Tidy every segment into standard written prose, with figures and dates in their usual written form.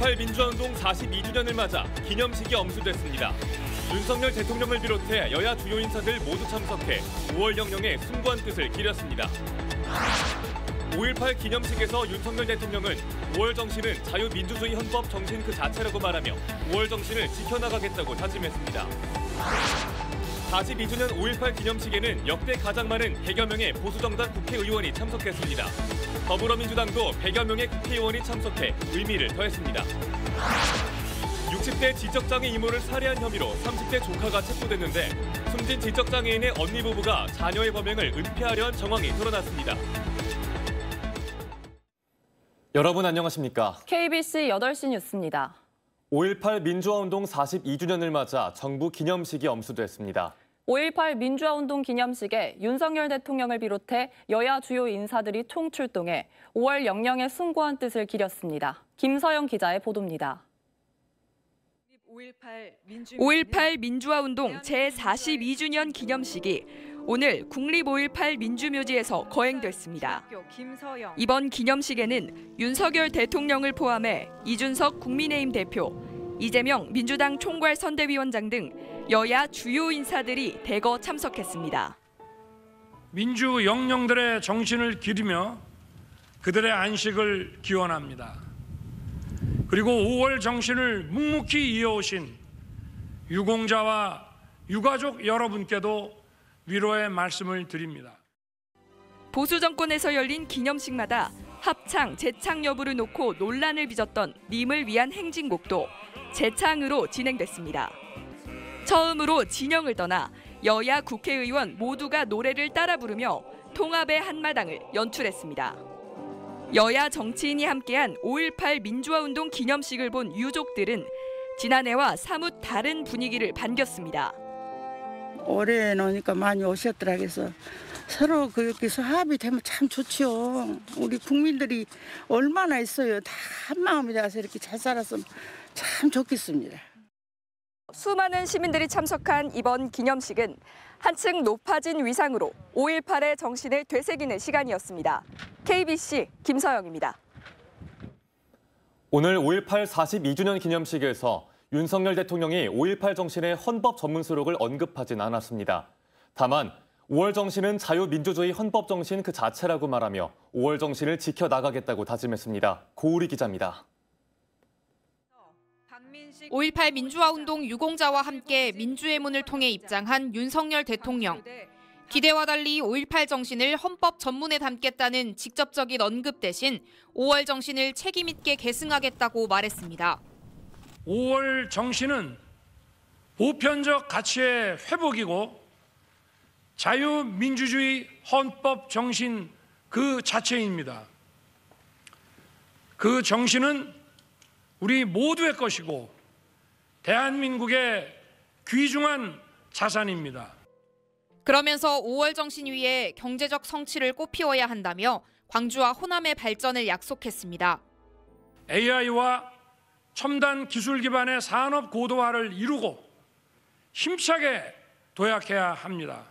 5.18 민주화운동 42주년을 맞아 기념식이 엄수됐습니다. 윤석열 대통령을 비롯해 여야 주요 인사들 모두 참석해 5월 영령의 숭고한 뜻을 기렸습니다. 5.18 기념식에서 윤석열 대통령은 5월 정신은 자유민주주의 헌법 정신 그 자체라고 말하며 5월 정신을 지켜나가겠다고 다짐했습니다. 42주년 5.18 기념식에는 역대 가장 많은 100여 명의 보수정당 국회의원이 참석했습니다. 더불어민주당도 100여 명의 국회의원이 참석해 의미를 더했습니다. 60대 지적장애 이모를 살해한 혐의로 30대 조카가 체포됐는데 숨진 지적장애인의 언니 부부가 자녀의 범행을 은폐하려 한 정황이 드러났습니다. 여러분 안녕하십니까? KBC 8시 뉴스입니다. 5.18 민주화운동 42주년을 맞아 정부 기념식이 엄수됐습니다. 5.18 민주화운동 기념식에 윤석열 대통령을 비롯해 여야 주요 인사들이 총출동해 5월 영령의 숭고한 뜻을 기렸습니다. 김서영 기자의 보도입니다. 5.18 민주화운동 제42주년 기념식이 오늘 국립 5.18 민주묘지에서 거행됐습니다. 이번 기념식에는 윤석열 대통령을 포함해 이준석 국민의힘 대표, 이재명 민주당 총괄선대위원장 등 여야 주요 인사들이 대거 참석했습니다. 민주 영령들의 정신을 기리며 그들의 안식을 기원합니다. 그리고 5월 정신을 묵묵히 이어오신 유공자와 유가족 여러분께도 위로의 말씀을 드립니다. 보수 정권에서 열린 기념식마다 합창, 재창 여부를 놓고 논란을 빚었던 님을 위한 행진곡도 재창으로 진행됐습니다. 처음으로 진영을 떠나 여야 국회의원 모두가 노래를 따라 부르며 통합의 한마당을 연출했습니다. 여야 정치인이 함께한 5.18 민주화운동 기념식을 본 유족들은 지난해와 사뭇 다른 분위기를 반겼습니다. 올해 노니까 많이 오셨더라. 그래서 서로 그렇게서 합이 되면 참 좋죠. 우리 국민들이 얼마나 있어요. 다 한마음이 돼서 이렇게 잘 살았으면 참 좋겠습니다. 수많은 시민들이 참석한 이번 기념식은 한층 높아진 위상으로 5.18의 정신을 되새기는 시간이었습니다. KBC 김서영입니다. 오늘 5.18 42주년 기념식에서 윤석열 대통령이 5.18 정신의 헌법 전문수록을 언급하진 않았습니다. 다만 5월 정신은 자유민주주의 헌법 정신 그 자체라고 말하며 5월 정신을 지켜나가겠다고 다짐했습니다. 고우리 기자입니다. 5.18 민주화운동 유공자와 함께 민주의 문을 통해 입장한 윤석열 대통령. 기대와 달리 5.18 정신을 헌법 전문에 담겠다는 직접적인 언급 대신 5월 정신을 책임 있게 계승하겠다고 말했습니다. 5월 정신은 보편적 가치의 회복이고 자유민주주의 헌법 정신 그 자체입니다. 그 정신은 우리 모두의 것이고 대한민국의 귀중한 자산입니다. 그러면서 5월 정신 위에 경제적 성취를 꽃피워야 한다며 광주와 호남의 발전을 약속했습니다. AI와 첨단 기술 기반의 산업 고도화를 이루고 힘차게 도약해야 합니다.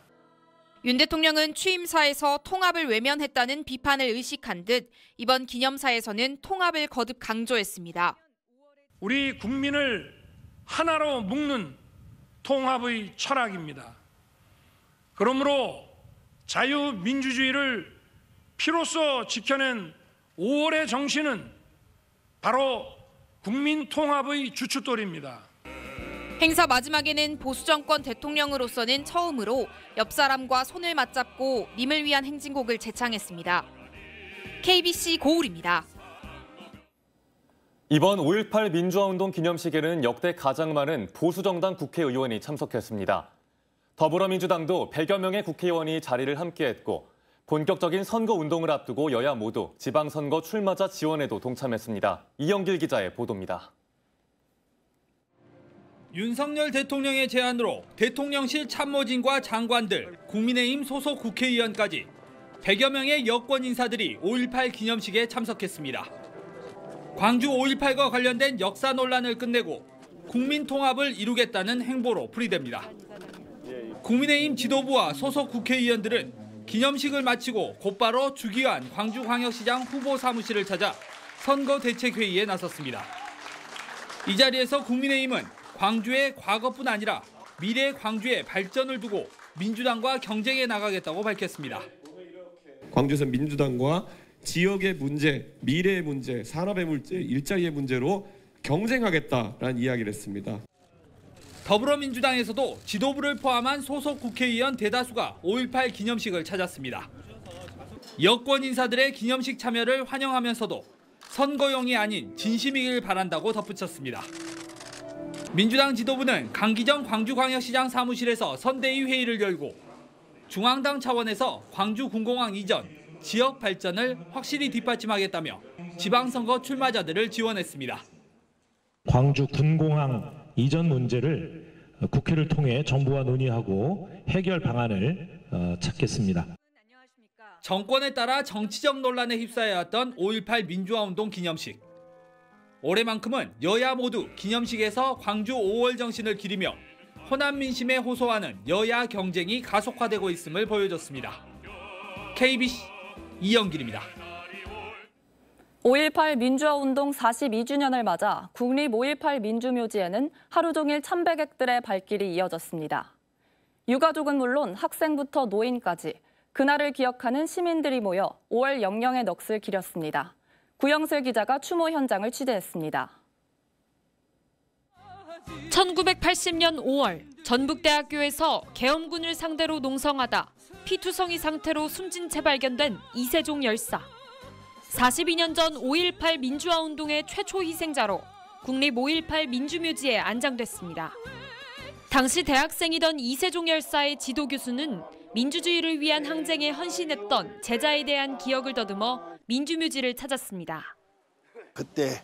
윤 대통령은 취임사에서 통합을 외면했다는 비판을 의식한 듯 이번 기념사에서는 통합을 거듭 강조했습니다. 우리 국민을 하나로 묶는 통합의 철학입니다. 그러므로 자유민주주의를 피로써 지켜낸 5월의 정신은 바로 국민통합의 주춧돌입니다. 행사 마지막에는 보수정권 대통령으로서는 처음으로 옆사람과 손을 맞잡고 님을 위한 행진곡을 재창했습니다. KBC 고울입니다. 이번 5.18 민주화운동 기념식에는 역대 가장 많은 보수정당 국회의원이 참석했습니다. 더불어민주당도 100여 명의 국회의원이 자리를 함께했고 본격적인 선거운동을 앞두고 여야 모두 지방선거 출마자 지원에도 동참했습니다. 이영길 기자의 보도입니다. 윤석열 대통령의 제안으로 대통령실 참모진과 장관들, 국민의힘 소속 국회의원까지 100여 명의 여권 인사들이 5.18 기념식에 참석했습니다. 광주 5.18과 관련된 역사 논란을 끝내고 국민 통합을 이루겠다는 행보로 풀이됩니다. 국민의힘 지도부와 소속 국회의원들은 기념식을 마치고 곧바로 주기환 광주광역시장 후보 사무실을 찾아 선거대책회의에 나섰습니다. 이 자리에서 국민의힘은 광주의 과거뿐 아니라 미래 광주의 발전을 두고 민주당과 경쟁해 나가겠다고 밝혔습니다. 광주에서 민주당과 지역의 문제, 미래의 문제, 산업의 문제, 일자리의 문제로 경쟁하겠다라는 이야기를 했습니다. 더불어민주당에서도 지도부를 포함한 소속 국회의원 대다수가 5.18 기념식을 찾았습니다. 여권 인사들의 기념식 참여를 환영하면서도 선거용이 아닌 진심이길 바란다고 덧붙였습니다. 민주당 지도부는 강기정 광주광역시장 사무실에서 선대위 회의를 열고 중앙당 차원에서 광주 군공항 이전, 지역 발전을 확실히 뒷받침하겠다며 지방선거 출마자들을 지원했습니다. 광주 군공항 이전 문제를 국회를 통해 정부와 논의하고 해결 방안을 찾겠습니다. 정권에 따라 정치적 논란에 휩싸여왔던 5.18 민주화운동 기념식. 올해만큼은 여야 모두 기념식에서 광주 5월 정신을 기리며 호남 민심에 호소하는 여야 경쟁이 가속화되고 있음을 보여줬습니다. KBC 이영길입니다. 5.18 민주화운동 42주년을 맞아 국립 5.18 민주묘지에는 하루 종일 참배객들의 발길이 이어졌습니다. 유가족은 물론 학생부터 노인까지 그날을 기억하는 시민들이 모여 5월 영령의 넋을 기렸습니다. 구영슬 기자가 추모 현장을 취재했습니다. 1980년 5월 전북대학교에서 계엄군을 상대로 농성하다 피투성이 상태로 숨진 채 발견된 이세종 열사. 42년 전 5.18 민주화운동의 최초 희생자로 국립 5.18 민주묘지에 안장됐습니다. 당시 대학생이던 이세종 열사의 지도 교수는 민주주의를 위한 항쟁에 헌신했던 제자에 대한 기억을 더듬어 민주묘지를 찾았습니다. 그때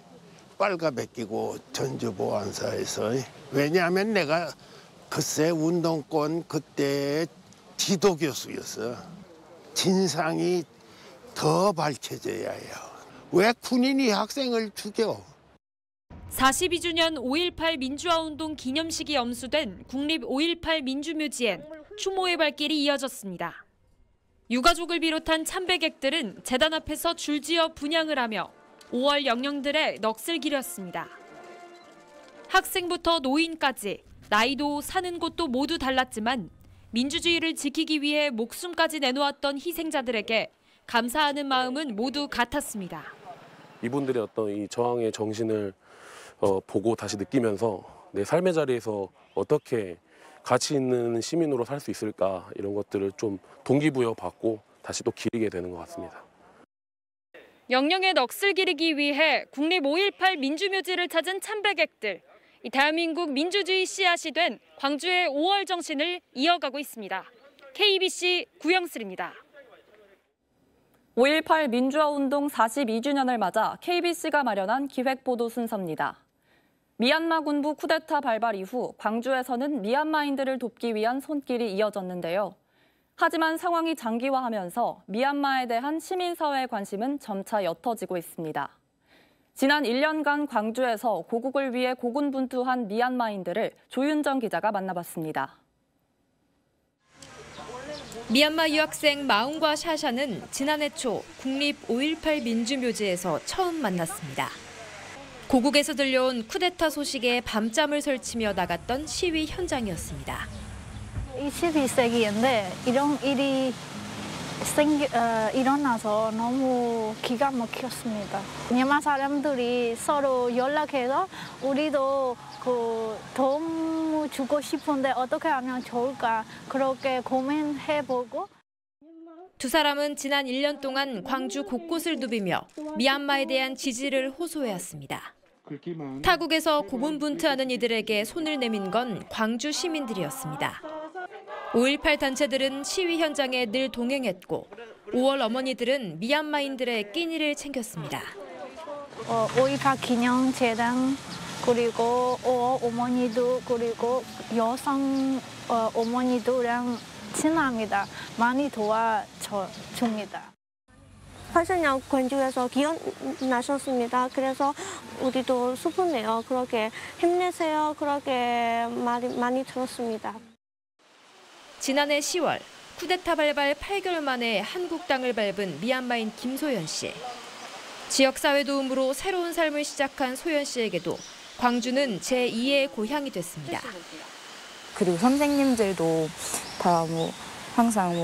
빨가벗 끼고 전주보안사에서 왜냐하면 내가 글쎄 운동권 그때 지도 교수였어. 진상이 더 밝혀져야 해요. 왜 군인이 학생을 죽여? 42주년 5.18 민주화운동 기념식이 엄수된 국립 5.18 민주묘지엔 추모의 발길이 이어졌습니다. 유가족을 비롯한 참배객들은 재단 앞에서 줄지어 분향을 하며 5월 영령들의 넋을 기렸습니다. 학생부터 노인까지 나이도 사는 곳도 모두 달랐지만 민주주의를 지키기 위해 목숨까지 내놓았던 희생자들에게 감사하는 마음은 모두 같았습니다. 이분들의 어떤 이 저항의 정신을 보고 다시 느끼면서 내 삶의 자리에서 어떻게 가치 있는 시민으로 살 수 있을까 이런 것들을 좀 동기부여 받고 다시 또 기리게 되는 것 같습니다. 영령의 넋을 기리기 위해 국립 5.18 민주묘지를 찾은 참배객들. 이 대한민국 민주주의 씨앗이 된 광주의 5월 정신을 이어가고 있습니다. KBC 구영슬입니다. 5.18 민주화운동 42주년을 맞아 KBC가 마련한 기획보도 순서입니다. 미얀마 군부 쿠데타 발발 이후 광주에서는 미얀마인들을 돕기 위한 손길이 이어졌는데요. 하지만 상황이 장기화하면서 미얀마에 대한 시민사회의 관심은 점차 옅어지고 있습니다. 지난 1년간 광주에서 고국을 위해 고군분투한 미얀마인들을 조윤정 기자가 만나봤습니다. 미얀마 유학생 마웅과 샤샤는 지난해 초 국립 5.18 민주묘지에서 처음 만났습니다. 고국에서 들려온 쿠데타 소식에 밤잠을 설치며 나갔던 시위 현장이었습니다. 21세기인데 이런 일이 일어나서 너무 기가 막혔습니다. 미얀마 사람들이 서로 연락해서 우리도 도움 주고 싶은데 어떻게 하면 좋을까 그렇게 고민해보고. 두 사람은 지난 1년 동안 광주 곳곳을 누비며 미얀마에 대한 지지를 호소해왔습니다. 타국에서 고군분투하는 이들에게 손을 내민 건 광주 시민들이었습니다. 5.18 단체들은 시위 현장에 늘 동행했고 5월 어머니들은 미얀마인들의 끼니를 챙겼습니다. 5.18 기념재단 그리고 5월 어머니도 그리고 여성 어머니들이랑 친합니다. 많이 도와줍니다. 80년 광주에서 기억나셨습니다. 그래서 우리도 슬프네요. 그렇게 힘내세요. 그렇게 많이 들었습니다. 지난해 10월 쿠데타 발발 8개월 만에 한국 땅을 밟은 미얀마인 김소연 씨. 지역사회 도움으로 새로운 삶을 시작한 소연 씨에게도 광주는 제2의 고향이 됐습니다. 그리고 선생님들도 다 항상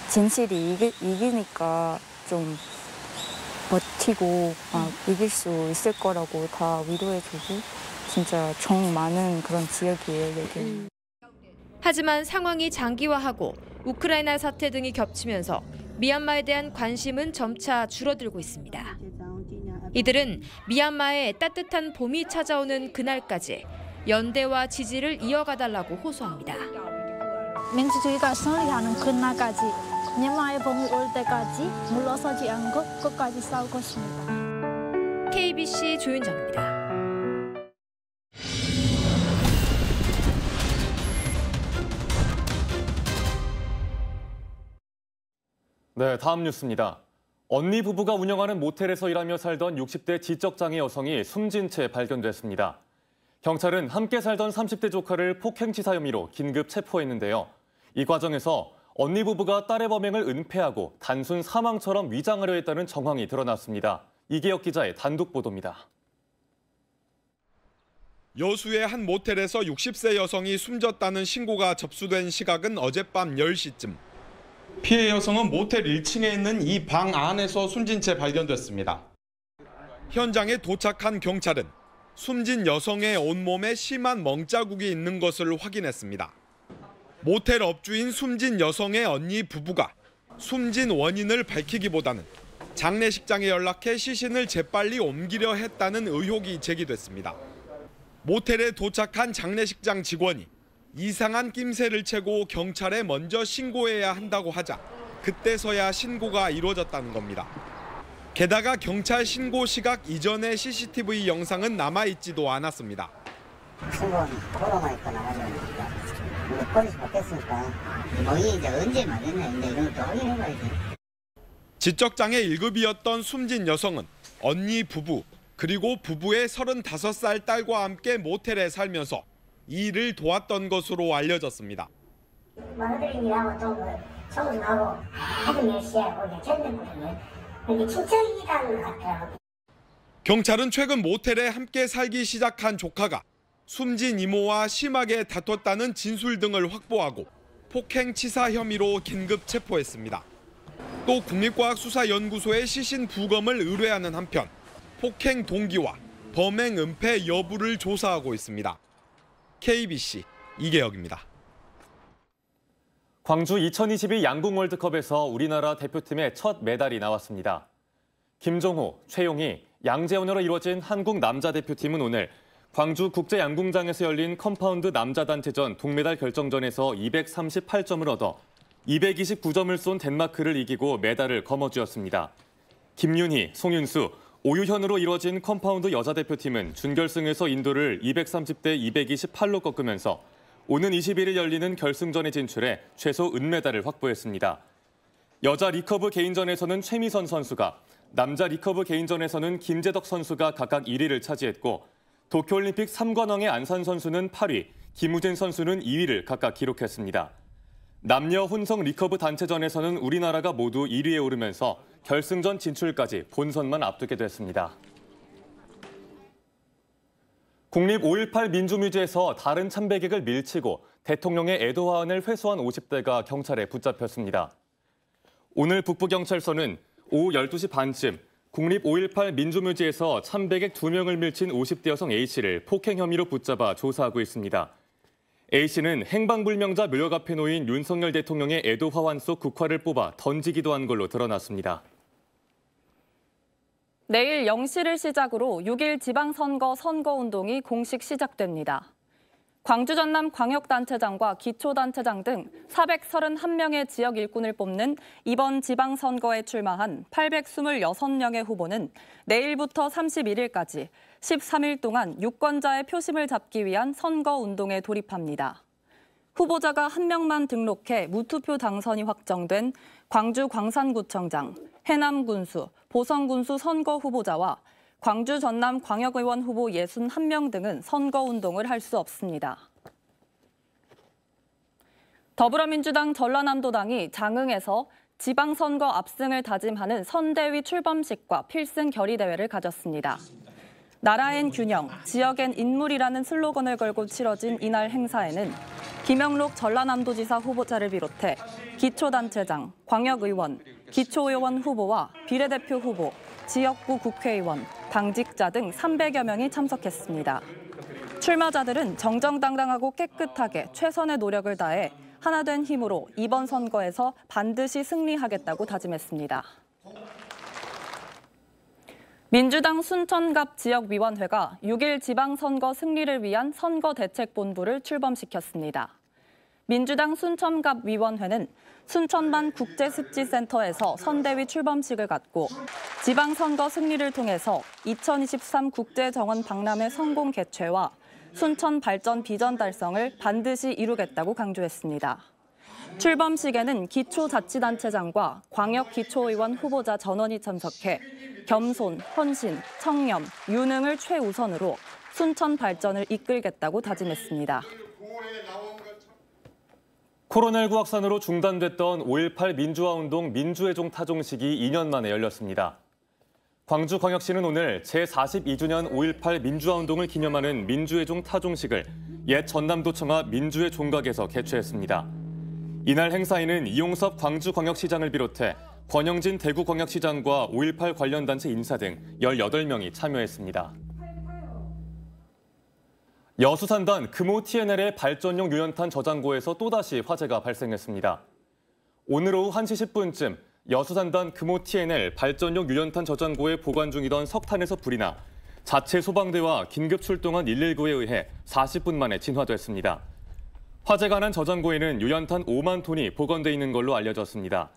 진실이 이기니까 좀 버티고 이길 수 있을 거라고 다 위로해주고 진짜 정 많은 그런 지역이에요, 여기. 하지만 상황이 장기화하고 우크라이나 사태 등이 겹치면서 미얀마에 대한 관심은 점차 줄어들고 있습니다. 이들은 미얀마에 따뜻한 봄이 찾아오는 그날까지 연대와 지지를 이어가달라고 호소합니다. 민주주의가 승리하는 그날까지, 미얀마의 봄이 올 때까지 물러서지 않고 끝까지 싸울 것입니다. KBC 조윤정입니다. 네, 다음 뉴스입니다. 언니 부부가 운영하는 모텔에서 일하며 살던 60대 지적장애 여성이 숨진 채 발견됐습니다. 경찰은 함께 살던 30대 조카를 폭행치사 혐의로 긴급 체포했는데요. 이 과정에서 언니 부부가 딸의 범행을 은폐하고 단순 사망처럼 위장하려 했다는 정황이 드러났습니다. 이계혁 기자의 단독 보도입니다. 여수의 한 모텔에서 60세 여성이 숨졌다는 신고가 접수된 시각은 어젯밤 10시쯤. 피해 여성은 모텔 1층에 있는 이 방 안에서 숨진 채 발견됐습니다. 현장에 도착한 경찰은 숨진 여성의 온몸에 심한 멍자국이 있는 것을 확인했습니다. 모텔 업주인 숨진 여성의 언니 부부가 숨진 원인을 밝히기보다는 장례식장에 연락해 시신을 재빨리 옮기려 했다는 의혹이 제기됐습니다. 모텔에 도착한 장례식장 직원이 이상한 낌새를 채고 경찰에 먼저 신고해야 한다고 하자 그때서야 신고가 이루어졌다는 겁니다. 게다가 경찰 신고 시각 이전의 CCTV 영상은 남아있지도 않았습니다. 신고는 보도만 있고 나가니까 포리스 받겠으니까 이제 언제 맞았나 이런 것도 확인해봐야지. 지적장애 1급이었던 숨진 여성은 언니 부부 그리고 부부의 35살 딸과 함께 모텔에 살면서 이 일을 도왔던 것으로 알려졌습니다. 며느리님하고 또 청소하고 아주 몇 시에 오게 됐거든요. 근데 친척이라는 것 같더라고요. 경찰은 최근 모텔에 함께 살기 시작한 조카가 숨진 이모와 심하게 다퉜다는 진술 등을 확보하고 폭행치사 혐의로 긴급 체포했습니다. 또 국립과학수사연구소에 시신 부검을 의뢰하는 한편 폭행 동기와 범행 은폐 여부를 조사하고 있습니다. KBC 이계혁입니다. 광주 2022 양궁 월드컵에서 우리나라 대표팀의 첫 메달이 나왔습니다. 김종호, 최용희, 양재원으로 이루어진 한국 남자 대표팀은 오늘 광주 국제양궁장에서 열린 컴파운드 남자 단체전 동메달 결정전에서 238점을 얻어 229점을 쏜 덴마크를 이기고 메달을 거머쥐었습니다. 김윤희, 송윤수, 오유현으로 이루어진 컴파운드 여자 대표팀은 준결승에서 인도를 230대 228로 꺾으면서 오는 21일 열리는 결승전에 진출해 최소 은메달을 확보했습니다. 여자 리커브 개인전에서는 최미선 선수가, 남자 리커브 개인전에서는 김재덕 선수가 각각 1위를 차지했고 도쿄올림픽 3관왕의 안산 선수는 8위, 김우진 선수는 2위를 각각 기록했습니다. 남녀 혼성 리커브 단체전에서는 우리나라가 모두 1위에 오르면서 결승전 진출까지 본선만 앞두게 됐습니다. 국립 5.18 민주뮤지에서 다른 참배객을 밀치고 대통령의 애도 화환을 회수한 50대가 경찰에 붙잡혔습니다. 오늘 북부경찰서는 오후 12시 반쯤 국립 5.18 민주뮤지에서 참배객 2명을 밀친 50대 여성 A씨를 폭행 혐의로 붙잡아 조사하고 있습니다. A씨는 행방불명자 묘역 앞에 놓인 윤석열 대통령의 애도 화환 속 국화를 뽑아 던지기도 한 걸로 드러났습니다. 내일 0시를 시작으로 6일 지방선거 선거운동이 공식 시작됩니다. 광주 전남 광역단체장과 기초단체장 등 431명의 지역 일꾼을 뽑는 이번 지방선거에 출마한 826명의 후보는 내일부터 31일까지 13일 동안 유권자의 표심을 잡기 위한 선거운동에 돌입합니다. 후보자가 한 명만 등록해 무투표 당선이 확정된 광주 광산구청장, 해남군수, 보성군수 선거 후보자와 광주 전남 광역의원 후보 61명 등은 선거운동을 할 수 없습니다. 더불어민주당 전라남도당이 장흥에서 지방선거 압승을 다짐하는 선대위 출범식과 필승 결의대회를 가졌습니다. 나라엔 균형, 지역엔 인물이라는 슬로건을 걸고 치러진 이날 행사에는 김영록 전라남도지사 후보자를 비롯해 기초단체장, 광역의원, 기초의원 후보와 비례대표 후보, 지역구 국회의원, 당직자 등 300여 명이 참석했습니다. 출마자들은 정정당당하고 깨끗하게 최선의 노력을 다해 하나된 힘으로 이번 선거에서 반드시 승리하겠다고 다짐했습니다. 민주당 순천갑 지역위원회가 6일 지방선거 승리를 위한 선거대책본부를 출범시켰습니다. 민주당 순천갑 위원회는 순천만 국제습지센터에서 선대위 출범식을 갖고 지방선거 승리를 통해서 2023 국제정원 박람회 성공 개최와 순천 발전 비전 달성을 반드시 이루겠다고 강조했습니다. 출범식에는 기초자치단체장과 광역기초의원 후보자 전원이 참석해 겸손, 헌신, 청렴, 유능을 최우선으로 순천 발전을 이끌겠다고 다짐했습니다. 코로나19 확산으로 중단됐던 5.18 민주화운동 민주회종 타종식이 2년 만에 열렸습니다. 광주광역시는 오늘 제42주년 5.18 민주화운동을 기념하는 민주회종 타종식을 옛 전남도청화 민주회 종각에서 개최했습니다. 이날 행사에는 이용섭 광주광역시장을 비롯해 권영진 대구광역시장과 5.18 관련 단체 인사 등 18명이 참여했습니다. 여수산단 금호 TNL의 발전용 유연탄 저장고에서 또다시 화재가 발생했습니다. 오늘 오후 1시 10분쯤 여수산단 금호 TNL 발전용 유연탄 저장고에 보관 중이던 석탄에서 불이 나 자체 소방대와 긴급 출동한 119에 의해 40분 만에 진화됐습니다. 화재가 난 저장고에는 유연탄 5만 톤이 보관돼 있는 걸로 알려졌습니다.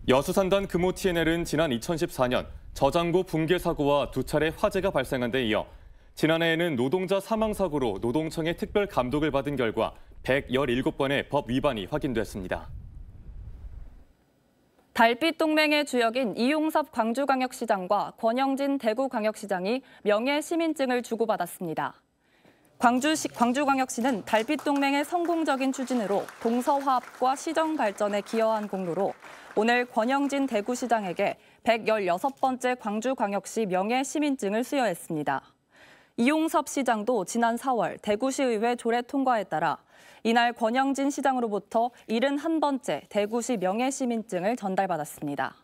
여수산단 금호 TNL은 지난 2014년 저장고 붕괴 사고와 2차례 화재가 발생한 데 이어 지난해에는 노동자 사망 사고로 노동청의 특별 감독을 받은 결과 117번의 법 위반이 확인됐습니다. 달빛 동맹의 주역인 이용섭 광주광역시장과 권영진 대구광역시장이 명예시민증을 주고받았습니다. 광주광역시는 달빛 동맹의 성공적인 추진으로 동서화합과 시정 발전에 기여한 공로로 오늘 권영진 대구시장에게 116번째 광주광역시 명예시민증을 수여했습니다. 이용섭 시장도 지난 4월 대구시의회 조례 통과에 따라 이날 권영진 시장으로부터 71번째 대구시 명예시민증을 전달받았습니다.